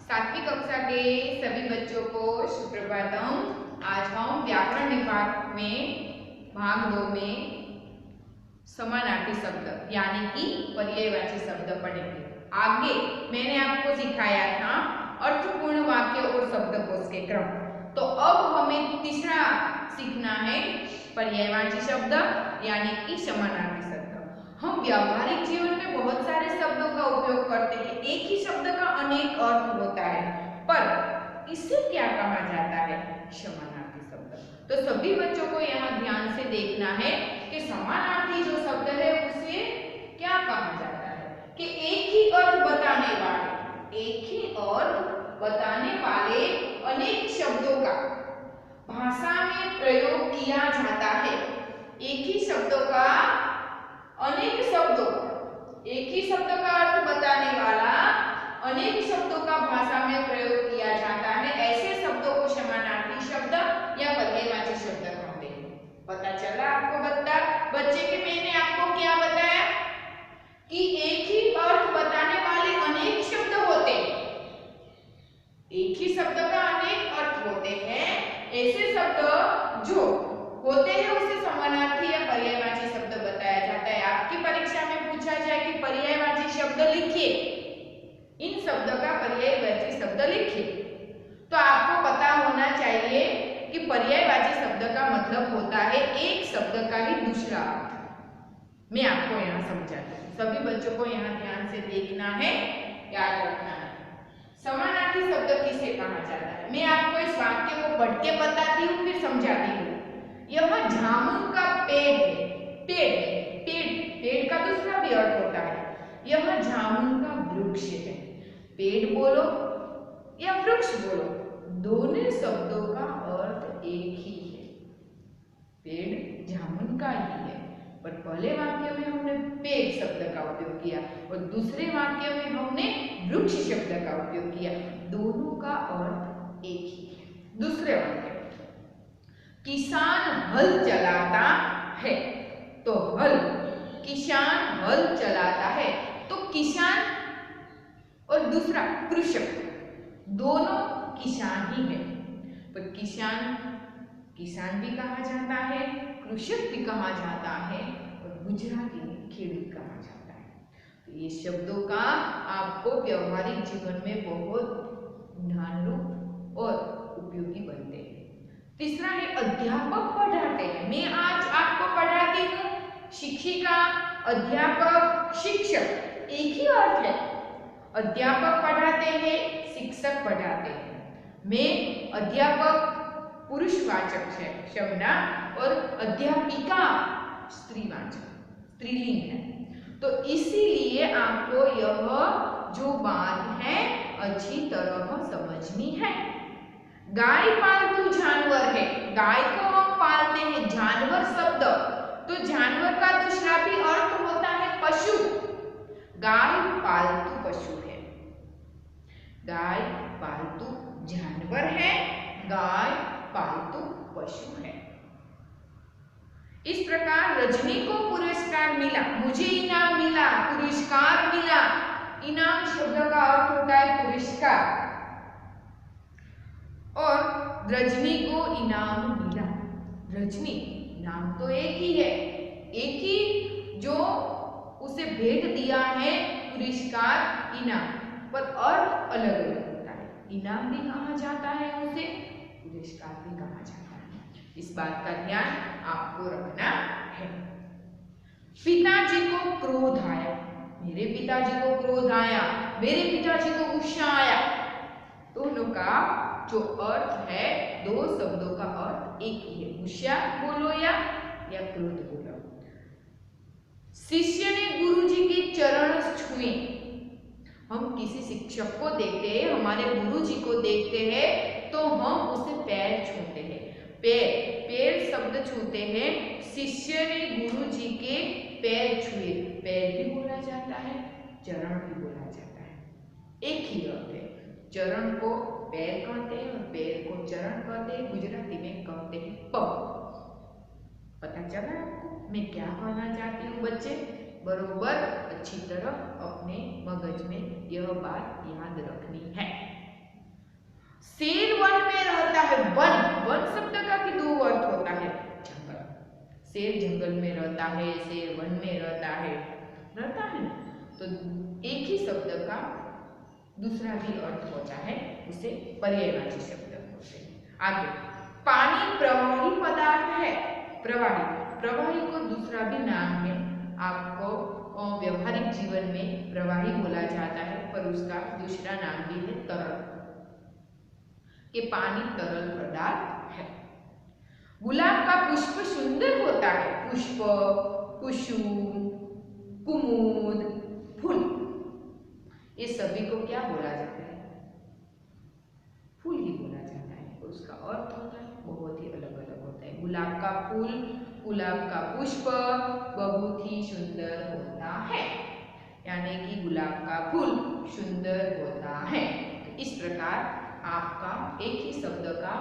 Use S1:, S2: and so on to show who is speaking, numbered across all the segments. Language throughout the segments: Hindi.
S1: सातवीं कक्षा के सभी बच्चों को सुप्रभातम। आज हम व्याकरण विभाग में भाग 2 में समानार्थी शब्द यानी कि पर्यायवाची शब्द पढ़ेंगे। आगे मैंने आपको सिखाया था अर्थपूर्ण वाक्य और शब्दकोश के क्रम। तो अब हमें तीसरा सीखना है पर्यायवाची शब्द यानी कि समानार्थी शब्द। हम व्यावहारिक जीवन में बहुत सारे शब्दों का उपयोग करते हैं। एक ही शब्द का अनेक अर्थ होता है, पर इसे क्या कहा जाता है? समानार्थी शब्द। तो सभी बच्चों को यहाँ ध्यान से देखना है कि समानार्थी जो शब्द है उसे क्या कहा जाता है कि एक ही अर्थ बताने वाले अनेक शब्दों का भाषा में प्रयोग किया जाता है। एक ही शब्दों का अनेक शब्दों, एक ही शब्द का अर्थ बताने वाला अनेक शब्दों का भाषा में प्रयोग किया जाता है। ऐसे शब्दों को समानार्थी शब्द या पर्यायवाची शब्द कहते हैं। पता चला आपको बच्चे कि मैंने आपको क्या बताया कि एक ही अर्थ बताने वाले अनेक शब्द होते हैं। एक ही शब्द का अनेक अर्थ होते हैं। ऐसे शब्द जो होते हैं उसे समानार्थी या पर्यायवाची शब्द बताया जाता है। आपकी परीक्षा में पूछा जाए कि पर्यायवाची शब्द लिखिए, इन शब्द का पर्यायवाची शब्द लिखिए, तो आपको पता होना चाहिए कि पर्यायवाची शब्द का मतलब होता है एक शब्द का ही दूसरा अर्थ। मैं आपको यहाँ समझाती हूँ, सभी बच्चों को यहाँ ध्यान से देखना है, याद रखना है। समानार्थी शब्द किसे कहा जाता है? मैं आपको इस वाक्य को पढ़ के बताती हूँ फिर समझाती हूँ। यह जामुन का पेड़ है। पेड़ का दूसरा भी अर्थ होता है। यह जामुन का वृक्ष है। पेड़ बोलो या वृक्ष बोलो, दोनों शब्दों का अर्थ एक ही है। पेड़ जामुन का ही है, पर पहले वाक्य में हमने पेड़ शब्द का उपयोग किया और दूसरे वाक्य में हमने वृक्ष शब्द का उपयोग किया। दोनों का अर्थ एक ही है। दूसरे वाक्य, किसान हल चलाता है। तो हल, किसान हल चलाता है, तो किसान और दूसरा कृषक, दोनों किसान ही है। पर किसान भी कहा जाता है, कृषक भी कहा जाता है और गुजराती में खेडूत कहा जाता है। तो ये शब्दों का आपको व्यावहारिक जीवन में बहुत ध्यानरूप और उपयोगी बनते हैं। तीसरा है अध्यापक पढ़ाते हैं। मैं आज आपको पढ़ाती हूँ, शिक्षिका, अध्यापक, शिक्षक एक ही अर्थ है। अध्यापक पढ़ाते हैं, शिक्षक पढ़ाते हैं। मैं अध्यापक पुरुषवाचक है शब्द और अध्यापिका स्त्रीवाचक, स्त्रीलिंग है। तो इसीलिए आपको यह जो बात है अच्छी तरह समझनी है। गाय पालतू जानवर है। गाय को हम पालते हैं, जानवर शब्द, तो जानवर का दूसरा भी अर्थ होता है पशु। गाय पालतू पशु है, गाय पालतू जानवर है, गाय पालतू पशु है। इस प्रकार रजनी को पुरस्कार मिला, मुझे इनाम मिला, पुरस्कार मिला। इनाम शब्द का अर्थ होता है पुरस्कार और रजनी को इनाम मिला। रजनी नाम तो एक ही है, एक ही जो उसे भेंट दिया है पुरस्कार, इनाम, पर अर्थ अलग अलग होता है। इनाम भी कहा जाता है उसे, पुरस्कार भी कहा जाता है। इस बात का ध्यान आपको रखना है। पिताजी को क्रोध आया। मेरे पिताजी को क्रोध आया, मेरे पिताजी को गुस्सा आया। दोनों का जो अर्थ है, दो शब्दों का अर्थ एक ही है। गुस्सा बोलो या क्रोध बोलो। शिष्य ने गुरुजी के चरण छुए। हम किसी शिक्षक को देखते हैं, हमारे गुरुजी को देखते हैं, तो हम उसे पैर छूते हैं। पैर शब्द छूते हैं। शिष्य ने गुरुजी के पैर छुए। पैर भी बोला जाता है, चरण भी बोला जाता है, एक ही अर्थ है। चरण को पैर कहते हैं और पैर को चरण कहते हैं। गुजराती में कहते हैं पग। पता चला आपको मैं क्या कहना चाहती हूँ बच्चे? बरोबर अच्छी तरह अपने मगज में यह बात याद रखनी है। शेर वन में रहता है। वन, वन शब्द का भी दो अर्थ होता है। जंगल, शेर जंगल में रहता है, शेर वन में रहता है ना। तो एक ही शब्द का दूसरा भी अर्थ होता है, उसे पर्यायवाची शब्द बोलते हैं। आगे, पानी प्रवाही पदार्थ है। प्रवाही, प्रवाही को दूसरा भी नाम है। आपको व्यवहारिक जीवन में प्रवाही बोला जाता है, पर उसका दूसरा नाम भी है तरल, कि पानी तरल पदार्थ है। गुलाब का पुष्प सुंदर होता है। पुष्प, कुसुम, कुमुद, फूल, ये सभी को क्या बोला जाता है? फूल ही बोला जाता है। उसका अर्थ होता है बहुत ही अलग अलग होता है। गुलाब का फूल, गुलाब का पुष्प बहुत ही सुंदर होता है, यानी कि गुलाब का फूल सुंदर होता है। तो इस प्रकार आपका एक ही शब्द का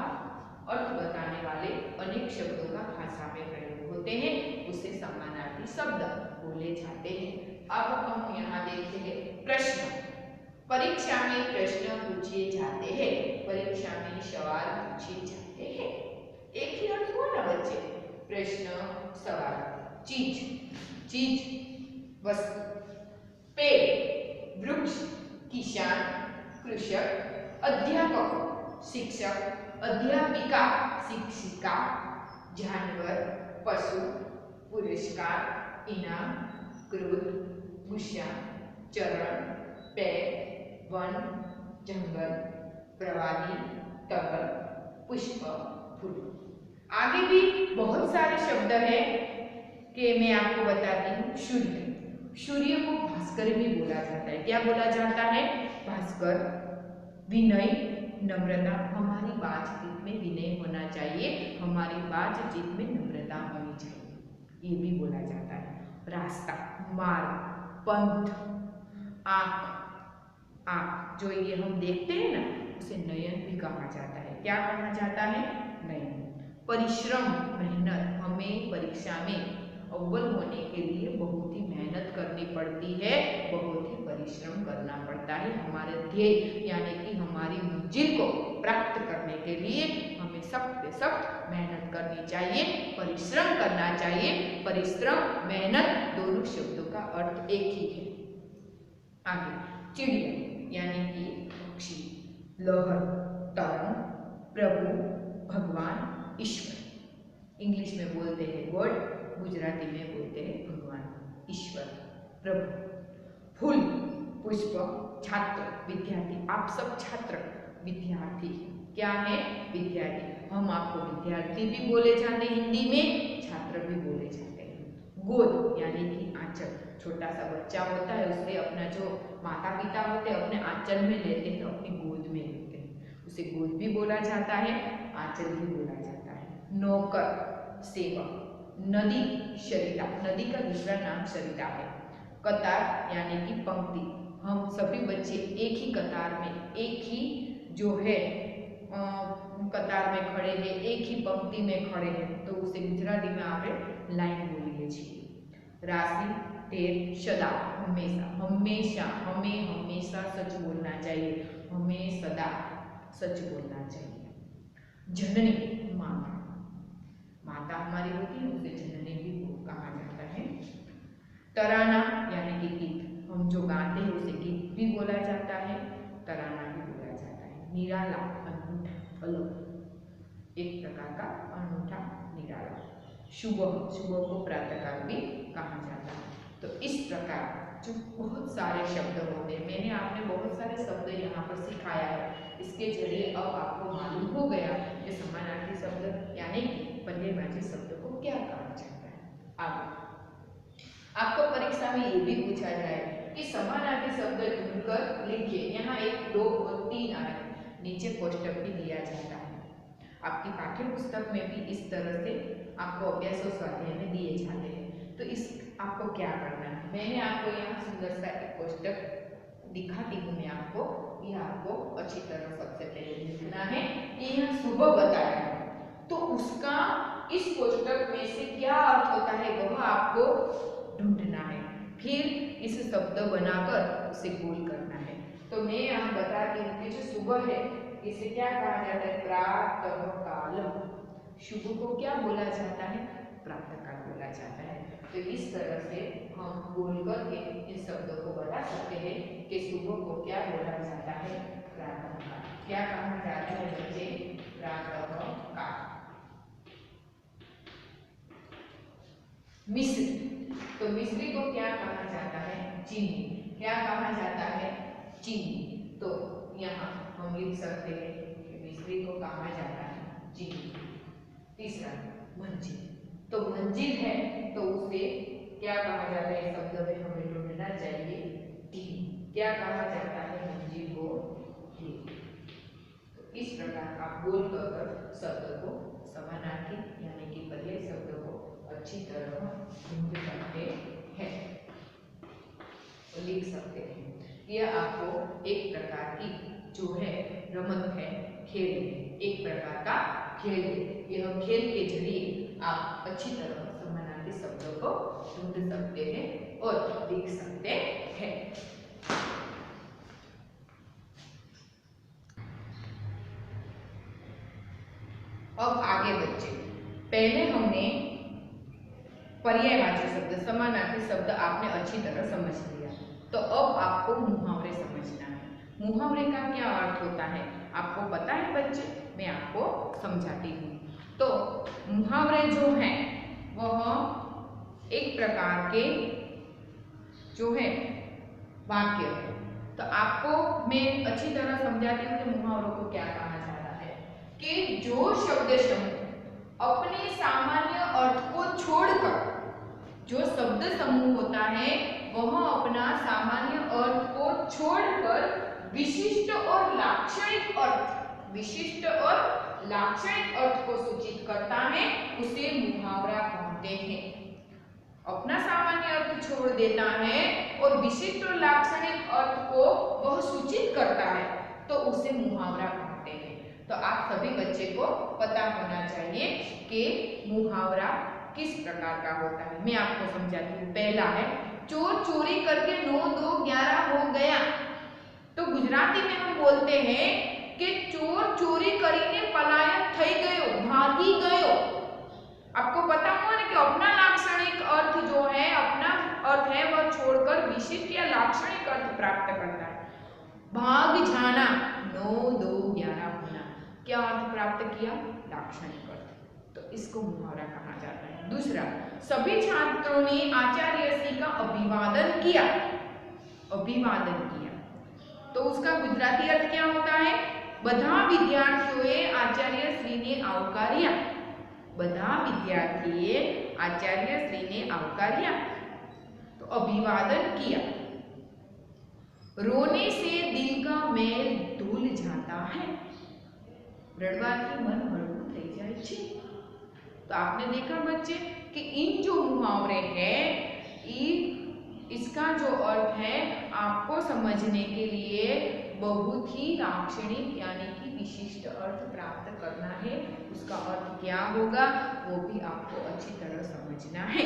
S1: अर्थ बताने वाले अनेक शब्दों का भाषा में प्रयोग होते हैं, उसे समानार्थी शब्द बोले जाते हैं। अब हम यहाँ देखते हैं प्रश्न। परीक्षा में प्रश्न पूछे जाते हैं, परीक्षा में सवाल पूछे जाते हैं। एक ही अर्थ हुआ ना बच्चे? प्रश्न, सवाल। चीज, चीज वस्तु। पेड़, वृक्ष, किसान, कृषक, अध्यापक, शिक्षक, अध्यापिका, शिक्षिका, जानवर, पशु, पुरस्कार, इनाम, क्रोध, गुस्सा, चरण, पेड़, वन, जंगल, प्रवाही, तरल, पुष्प, फूल। आगे भी बहुत सारे शब्द हैं कि मैं आपको बताती हूँ। सूर्य, सूर्य को भास्कर भी बोला जाता है। क्या बोला जाता है? भास्कर। विनय, नम्रता, हमारी बातचीत में विनय होना चाहिए, हमारी बातचीत में नम्रता होनी चाहिए, ये भी बोला जाता है। रास्ता, मार्ग, पंथ, आँख, आँख जो ये हम देखते हैं ना, उसे नयन भी कहा जाता है। क्या कहा जाता है? नयन। परिश्रम, मेहनत, हमें परीक्षा में अव्वल होने के लिए बहुत ही मेहनत करनी पड़ती है, बहुत ही परिश्रम करना पड़ता है। हमारे ध्येय यानी कि हमारी मंजिल को प्राप्त करने के लिए हमें सख्त से सख्त मेहनत करनी चाहिए, परिश्रम करना चाहिए। परिश्रम, मेहनत दोनों शब्दों का अर्थ एक ही है। आगे, चिड़िया यानी कि पक्षी, लहर, तरंग, प्रभु, भगवान, ईश्वर। इंग्लिश में बोलते हैं गॉड, गुजराती में बोलते हैं भगवान, ईश्वर, प्रभु। फूल, पुष्प, छात्र, विद्यार्थी। आप सब छात्र, विद्यार्थी। क्या है? विद्यार्थी। हम आपको विद्यार्थी भी बोले जाते हैं हिंदी में, छात्र भी बोले जाते हैं। गोद यानी कि आंचल, छोटा सा बच्चा होता है, उसे अपना जो माता पिता होते हैं अपने आंचल में लेते हैं, अपनी गोद में लेते हैं, उसे गोद भी बोला जाता है, आंचल भी बोला जाता है। नौकर, सेवक। नदी, सरिता, नदी का दूसरा नाम सरिता है। कतार यानी कि पंक्ति, हम सभी बच्चे एक ही कतार में, एक ही जो है कतार में खड़े हैं, एक ही पंक्ति में खड़े हैं, तो उसे गुजराती में आप लाइन बोलीए છીએ। राशि, ढेर, सदा, हमेशा, हमेशा, हमें हमेशा सच बोलना चाहिए, हमें सदा सच बोलना चाहिए। जननी, माता, माता हमारी होती है, उसे जननी भी कहा जाता है। तराना यानी कि गीत, हम जो गाते हैं उसे गीत भी बोला जाता है, तराना भी बोला जाता है। निराला, अनूठा, अलग, एक प्रकार का अनूठा, निराला। सुबह, सुबह को प्रातःकाल भी कहा जाता है। तो इस प्रकार जो बहुत सारे शब्द होते हैं, मैंने आपने बहुत सारे शब्द यहाँ पर सिखाया है, इसके जरिए अब आपको मालूम हो गया कि समानार्थी शब्द यानी पर्यायवाची शब्द को क्या कहा जाता है। आगे आपको परीक्षा में ये भी पूछा जाए कि समानार्थी शब्द ढूंढकर लिखिए। यहाँ 1, 2 और 3 आए, नीचे कोष्टक भी दिया जाता है। आपकी पाठ्य पुस्तक में भी इस तरह से आपको अभ्यास और स्वाध्याय में दिए जाते हैं। तो इस आपको क्या करना है, मैंने आपको यहाँ सुंदर सा एक कोष्टक दिखाती हूँ मैं आपको। ये आपको अच्छी तरह सबसे पहले लिखना है कि यहाँ सुबह बताया है, तो उसका इस कोष्टक में से क्या अर्थ होता है वह आपको ढूंढना है, फिर इस शब्द बनाकर उसे गोल करना है। तो मैं यहाँ बताती हूँ कि जो सुबह है इसे क्या कहा जाता है? प्रातः कालम। शुभ को क्या बोला जाता है? प्रातः काल बोला जाता है। तो इस तरह से हम बोल करके इन शब्दों को बता सकते हैं कि सुबह को क्या बोला जाता है? प्रातः काल। क्या कहा जाता है बच्चे? प्रातः काल। मिश्री, तो मिश्री को क्या कहा जाता है? चीनी। क्या कहा जाता है? चीनी। तो यहाँ हम लिख सकते हैं कि मिश्री को कहा जाता है चीनी। तीसरा मंजिल, तो मंजिल है तो उसे क्या कहा जाता है? शब्द में हमें ढूंढना चाहिए टीम। क्या कहा जाता है मंजिल को? टीम। तो इस प्रकार आप बोल कर शब्द को समानार्थी यानी कि पर्याय शब्द को अच्छी तरह ढूंढ सकते हैं और लिख सकते हैं। यह आपको एक प्रकार की जो है रमत है, खेल है, एक प्रकार का खेल है। यह खेल के जरिए आप अच्छी तरह समानार्थी शब्दों को ढूंढ सकते हैं और लिख सकते हैं। अब आगे बच्चे, पहले हमने पर्यायवाची शब्द, समानार्थी शब्द आपने अच्छी तरह समझ लिया। तो अब आपको मुहावरे समझना है। मुहावरे का क्या अर्थ होता है आपको पता है बच्चे? मैं आपको समझाती हूँ। तो मुहावरे जो हैं वह एक प्रकार के जो है वाक्य है। तो आपको मैं अच्छी तरह समझाती हूँ कि मुहावरों को क्या कहा जाता है। कि जो शब्द समूह अपने सामान्य अर्थ को छोड़कर, जो शब्द समूह होता है वह अपना सामान्य अर्थ को छोड़कर विशिष्ट और लाक्षणिक अर्थ, विशिष्ट और लाक्षणिक अर्थ को सूचित करता है, उसे मुहावरा कहते हैं। अपना सामान्य अर्थ छोड़ देता है और विशिष्ट और लाक्षणिक अर्थ को वह सूचित करता है तो उसे मुहावरा कहते हैं। तो आप सभी बच्चे को पता होना चाहिए कि मुहावरा किस प्रकार का होता है। मैं आपको समझाती हूँ। पहला है चोर चोरी करके 9 2 11 हो गया। तो गुजराती में हम बोलते हैं कि चोर चोरी करीने पलायन થઈ ગયો, भागी गयो। आपको पता हुआ ना कि अपना लाक्षणिक अर्थ जो है, अपना अर्थ है वह छोड़कर विशिष्ट या लाक्षणिक अर्थ प्राप्त करता है। भाग जाना, 9 2 11 होना, क्या अर्थ प्राप्त किया? लाक्षणिक अर्थ। तो इसको मुहावरा कहा जाता है। दूसरा, सभी छात्रों ने आचार्य श्री का अभिवादन किया। अभिवादन किया तो उसका गुजराती अर्थ क्या होता है? બધા વિદ્યાર્થીઓએ આચાર્ય શ્રીને આવકાર્યા। બધા વિદ્યાર્થીએ આચાર્ય શ્રીને આવકાર્યા तो अभिवादन किया। रोने से दिल का मैल धुल जाता है। रड़वाથી मन हळવું થઈ જાય છે। तो आपने देखा बच्चे कि इन जो मुहावरे हैं इसका जो अर्थ है आपको समझने के लिए बहुत ही लाक्षणिक यानी कि विशिष्ट अर्थ प्राप्त करना है। उसका अर्थ क्या होगा वो भी आपको अच्छी तरह समझना है।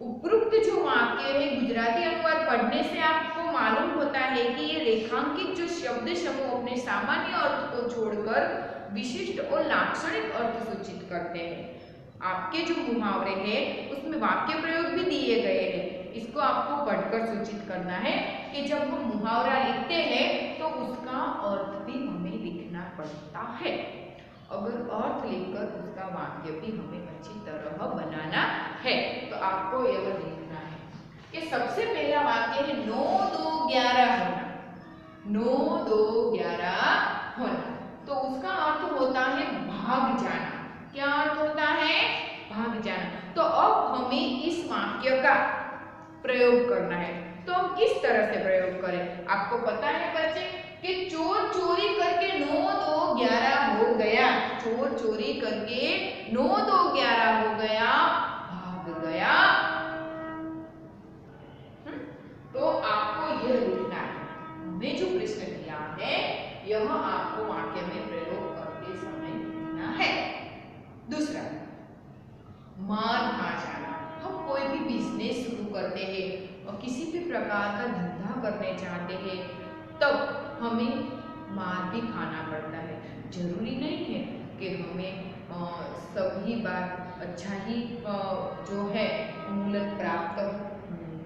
S1: उपरोक्त जो वाक्य है गुजराती अनुवाद पढ़ने से आपको मालूम होता है कि ये रेखांकित जो शब्द समूह अपने सामान्य अर्थ को छोड़कर विशिष्ट और लाक्षणिक अर्थ सूचित करते हैं। आपके जो मुहावरे हैं उसमें वाक्य प्रयोग भी दिए गए हैं। इसको आपको पढ़कर सूचित करना है कि जब हम मुहावरा लिखते हैं तो उसका अर्थ भी हमें लिखना पड़ता है। अगर अर्थ लिखकर उसका वाक्य भी हमें अच्छी तरह बनाना है तो आपको यह लिखना है कि सबसे पहला वाक्य है 9 2 11 होना। 9 2 11 होना तो उसका अर्थ होता है भाग जाना। क्या अर्थ होता है? भाग जाना। तो अब हमें इस वाक्य का प्रयोग करना है। तो हम किस तरह से प्रयोग करें? आपको पता है बच्चे कि चोर चोरी करके 9 2 11 हो गया। चोर चोरी करके 9 2 11 हो गया, भाग गया। तो आपको यह लिखना है। हमने जो प्रश्न किया है यह आपको वाक्य में प्रयोग करते समय लिखना है। दूसरा, मार खा जाना। हम कोई भी बिजनेस शुरू करते हैं और किसी भी प्रकार का धंधा करने चाहते हैं तब हमें मार भी खाना पड़ता है। जरूरी नहीं है कि हमें सभी बार अच्छा ही जो है मूल्य प्राप्त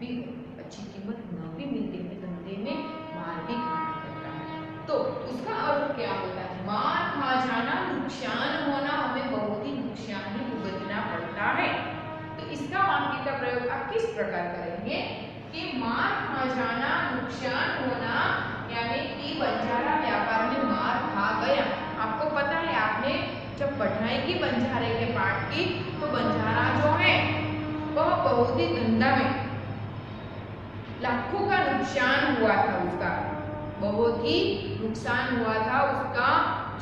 S1: भी हो, अच्छी कीमत न भी मिलती है, धंधे में मार भी खाना पड़ता है। तो उसका अर्थ क्या होता है? मार खा जाना, नुकसान होना, हमें बहुत ही नुकसान ही भुगतना पड़ता है। तो इसका वाक्य का प्रयोग आप किस प्रकार करेंगे कि मार खा जाना, नुकसान होना, यानी कि बंजारा व्यापार में मार खा गया। आपको पता है, आपने जब पढ़ाई की बंजारे के पाठ की तो बंजारा जो है वह बहुत ही धंधा में लाखों का नुकसान हुआ था, उसका बहुत ही नुकसान हुआ था। उसका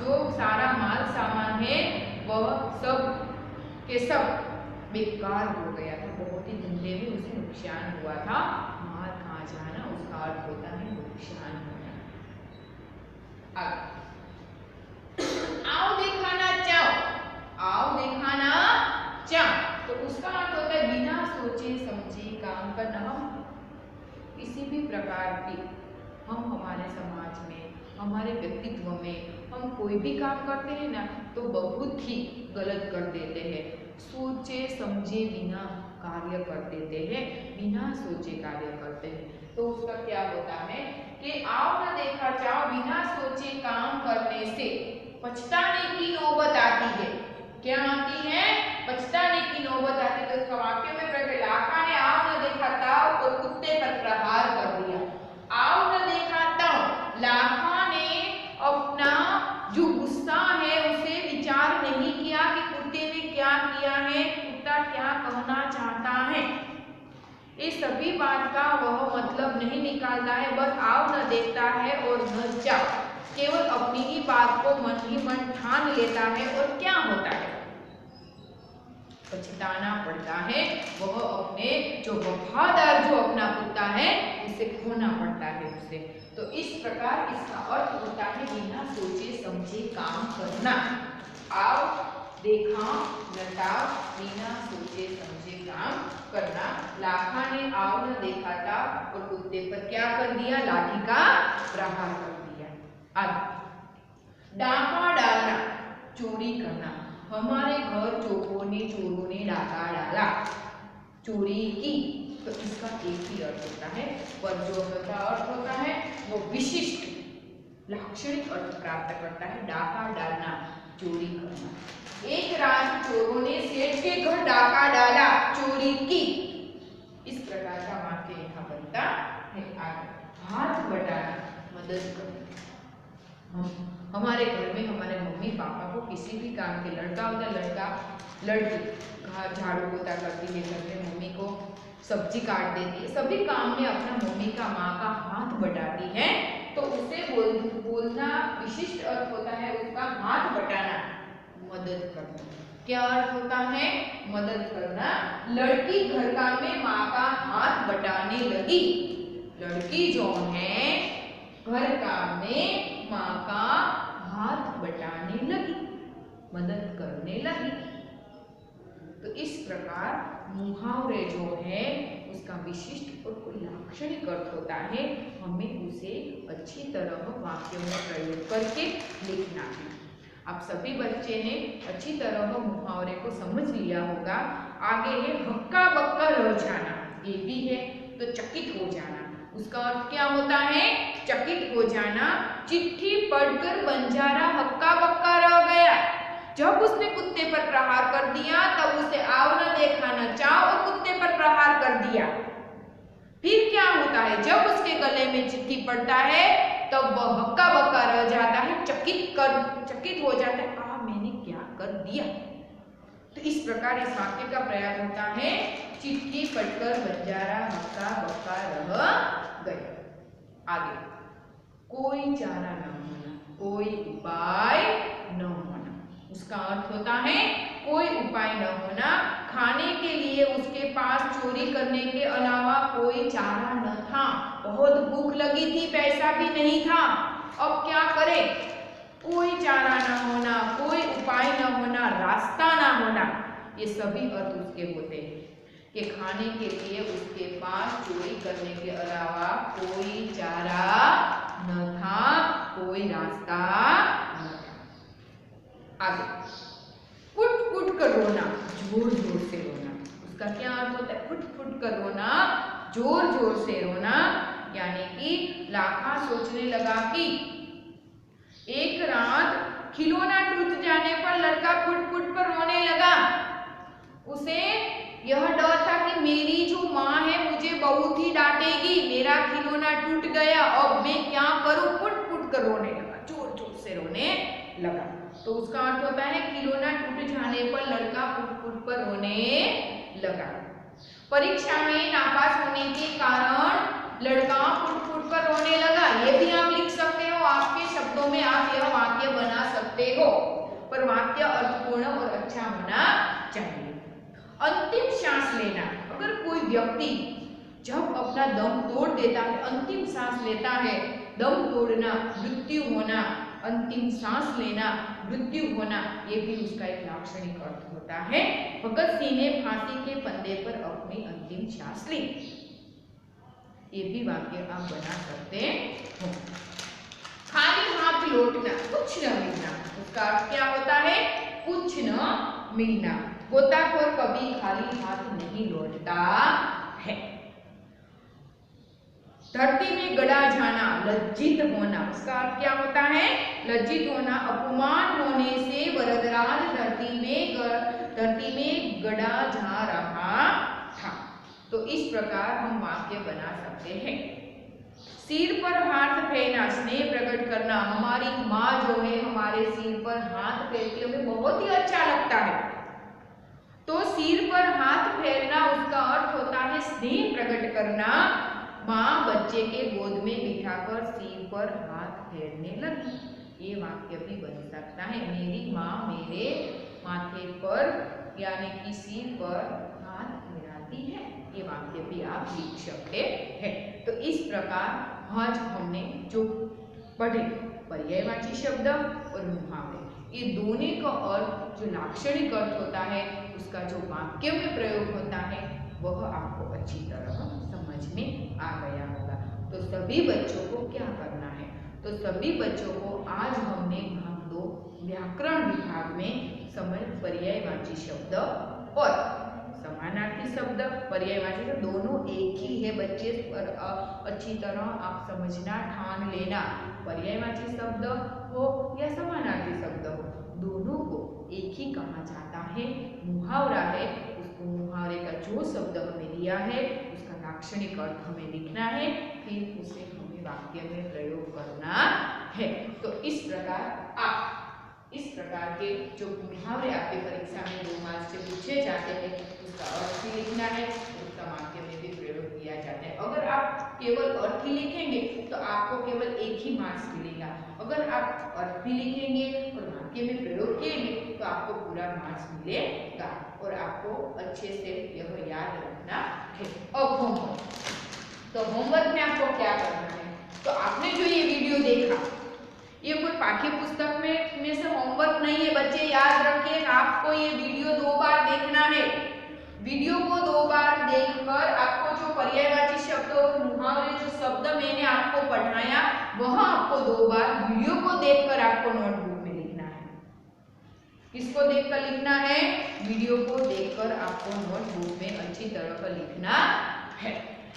S1: जो सारा माल सामान है वह सब के सब बेकार हो गया था, बहुत ही धंधे में उसे नुकसान हुआ था। मार खा जाना उसका अर्थ होता है नुकसान होना। आओ दिखाना चाओ, आओ दिखाना चाओ, तो उसका अर्थ होता है बिना सोचे समझे काम करना। हम किसी भी प्रकार की, हम हमारे समाज में, हमारे व्यक्तित्व में हम कोई भी काम करते हैं ना तो बहुत ही गलत कर देते हैं। सोचे समझे बिना कार्य कर देते हैं, बिना सोचे कार्य करते हैं। तो उसका क्या होता है कि आओ न देखा चाओ, बिना सोचे काम करने से पछताने की नौबत आती है। क्या आती है? पछताने की नौबत आती है। तो उसका वाक्य में प्रयोग, लाखा ने आओ न देखा ताओ और कुत्ते पर प्रहार कर दिया। आओ न देखा ताओ, लाखा ने अपना जो गुस्सा है उसे विचार नहीं किया कि कुत्ते ने क्या किया है, कुत्ता क्या कहना चाहता है। ये सभी बात का वह मतलब नहीं निकालता है, बस आओ न देखता है और न जाओ, केवल अपनी ही बात को मन ही मन ठान लेता है। और क्या होता है? पछताना पड़ता है। वह अपने जो वफादार जो अपना कुत्ता है उसे खोना पड़ता है उसे। तो इस प्रकार इसका अर्थ होता है बिना सोचे समझे काम करना। आओ देखा नटाओ, बिना सोचे समझे काम करना। लाखा ने आओ न देखा था और कुत्ते पर क्या कर दिया? लाठी का प्रहार कर दिया। अब डाका डालना, चोरी करना। हमारे घर चोरों ने डाका डाला, चोरी की। तो इसका एक ही अर्थ होता है, पर जो अर्थ होता है वो विशिष्ट लाक्षणिक अर्थ प्राप्त करता है। डाका डालना, चोरी करना। एक रात चोरों ने सेठ के घर डाका डाला, चोरी की। इस प्रकार का वाक्य यहाँ बनता है। आगे हाथ बटाना, मदद करना। हमारे घर में हमारे मम्मी पापा को किसी भी काम के, लड़का होता लड़का, लड़की झाड़ू पोता करती है, घर में मम्मी को सब्जी काट देती है, सभी काम में अपना मम्मी का, माँ का हाथ बटाती है। तो उसे बोलना विशिष्ट अर्थ होता है उसका हाथ बटाना, मदद करना। क्या अर्थ होता है? मदद करना। लड़की घर काम में माँ का हाथ बटाने लगी। लड़की जो है घर काम में माँ का हाथ बटाने लगी, मदद करने लगी। तो इस प्रकार मुहावरे जो है उसका विशिष्ट और कोई लाक्षणिक अर्थ होता है। हमें उसे अच्छी तरह वाक्यों में प्रयोग करके लिखना है। आप सभी बच्चे ने अच्छी तरह मुहावरे को समझ लिया होगा। आगे है हक्का बक्का रह जाना, ये भी है। तो चकित हो जाना, उसका अर्थ क्या होता है? चकित हो जाना। चिट्ठी पढ़कर बंजारा हक्का बक्का रह गया। जब उसने कुत्ते पर प्रहार कर दिया तब उसे आओ न देखा न चाओ और कुत्ते पर प्रहार कर दिया। फिर क्या होता है? जब उसके गले में चिट्ठी पड़ता है तब वह हक्का बक्का रह जाता है, चकित हो जाता है, आ मैंने क्या कर दिया। तो इस प्रकार इस वाक्य का प्रयोग होता है, चिट्ठी पढ़कर बंजारा हक्का बक्का रह गया। आगे कोई चारा न होना, कोई उपाय न होना। उसका अर्थ होता है कोई उपाय न होना। खाने के लिए उसके पास चोरी करने के अलावा कोई चारा न था। बहुत भूख लगी थी, पैसा भी नहीं था, अब क्या करे? कोई चारा न होना, कोई उपाय न होना, रास्ता न होना, ये सभी अर्थ उसके होते हैं कि खाने के लिए उसके पास चोरी करने के अलावा कोई चारा न था, कोई कोई रास्ता न था। आगे, फुट फुट कर रोना, जोर जोर से रोना। उसका क्या अर्थ होता है? फुट फुट कर रोना, जोर जोर से रोना, यानी कि लाखा सोचने लगा कि एक रात खिलौना टूट जाने पर लड़का फुट फुट कर रोने लगा। उसे यह डर था कि मेरी जो माँ है मुझे बहुत ही डांटेगी, मेरा खिलौना टूट गया, अब मैं क्या करूं? फुट फुट कर रोने लगा, जोर जोर से रोने लगा। तो उसका अर्थ होता है खिलौना टूट जाने पर लड़का फुट फुट कर रोने लगा। परीक्षा में नापास होने के कारण लड़का फुट फुट कर रोने लगा। ये भी आप लिख सकते हो, आपके शब्दों में आप यह वाक्य बना सकते हो, पर वाक्य अर्थपूर्ण और अच्छा होना चाहिए। अंतिम सांस लेना, अगर कोई व्यक्ति जब अपना दम तोड़ देता है, अंतिम सांस लेता है, दम तोड़ना, मृत्यु होना, अंतिम सांस लेना, मृत्यु होना, ये भी उसका एक लाक्षणिक अर्थ होता है। भगत सिंह ने फांसी के फंदे पर अपनी अंतिम सांस ली। ये भी वाक्य आप बना सकते हो। खाली हाथ लौटना, कुछ न मिलना, उसका अर्थ क्या होता है? कुछ न मिलना। गोताखोर कभी खाली हाथ नहीं लौटता है। धरती में गड़ा जाना, लज्जित होना, उसका अर्थ क्या होता है? लज्जित होना, अपमान होने से वरदराज धरती में गड़ा जा रहा था। तो इस प्रकार हम वाक्य बना सकते हैं। सिर पर हाथ फेरना, स्नेह प्रकट करना, हमारी माँ जो है हमारे सिर पर हाथ फेरती है, हमें बहुत ही अच्छा लगता है। तो सिर पर हाथ फेरना, उसका अर्थ होता है स्नेह प्रकट करना। माँ बच्चे के गोद में बिठाकर सिर पर हाथ फेरने लगी, ये वाक्य भी बन सकता है। मेरी माँ मेरे माथे पर यानी कि सिर पर हाथ फेराती है, ये वाक्य भी आप लिख सकते हैं। तो इस प्रकार आज हमने जो पढ़े पर्यायवाची शब्द और मुहावरे, ये दोनों का अर्थ जो लाक्षणिक अर्थ होता है, उसका जो वाक्य में प्रयोग होता है, वह आपको अच्छी तरह समझ में आ गया होगा। तो सभी बच्चों को क्या करना है? तो सभी बच्चों को आज हमने भाग 2 व्याकरण विभाग में समझ पर्यायवाची शब्द और समानार्थी शब्द, पर्यायवाची शब्द दोनों एक ही है बच्चे, पर अच्छी तरह आप समझना, ठान लेना। पर्यायवाची शब्द हो या समानार्थी शब्द हो, दोनों को एक ही कहा जाता है। मुहावरा है, उसको मुहावरे का जो शब्द हमें दिया है उसका लाक्षणिक अर्थ हमें लिखना है, फिर उसे हमें वाक्य में प्रयोग करना है। तो इस प्रकार के जो मुहावरे आपके परीक्षा में 2 मार्क्स से पूछे जाते हैं, उसका अर्थ ही लिखना है, उसका वाक्य में भी प्रयोग किया जाता है। अगर आप केवल अर्थ ही लिखेंगे तो आपको केवल 1 ही मार्क्स मिलेगा। अगर आप अर्थ भी लिखेंगे और वाक्य में प्रयोग करेंगे तो आपको पूरा मार्क्स मिलेगा और आपको अच्छे से यह याद रखना है। अब होमवर्क, तो होमवर्क में आपको क्या करना है? तो आपने जो ये वीडियो देखा, ये कोई पाठ्य पुस्तक में से होमवर्क नहीं है बच्चे, याद रखिए। आपको ये वीडियो 2 बार देखना है। वीडियो को 2 बार देखकर आपको जो पर्यायवाची शब्द और मुहावरे जो शब्द मैंने आपको पढ़ाया, वह आपको 2 बार वीडियो को देखकर आपको नोटबुक में लिखना है। किसको देखकर लिखना है? वीडियो को देखकर आपको नोटबुक में अच्छी तरह का लिखना है।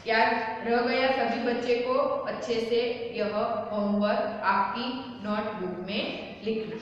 S1: याद रह गया सभी बच्चे को अच्छे से यह होमवर्क आपकी नोटबुक में लिखना।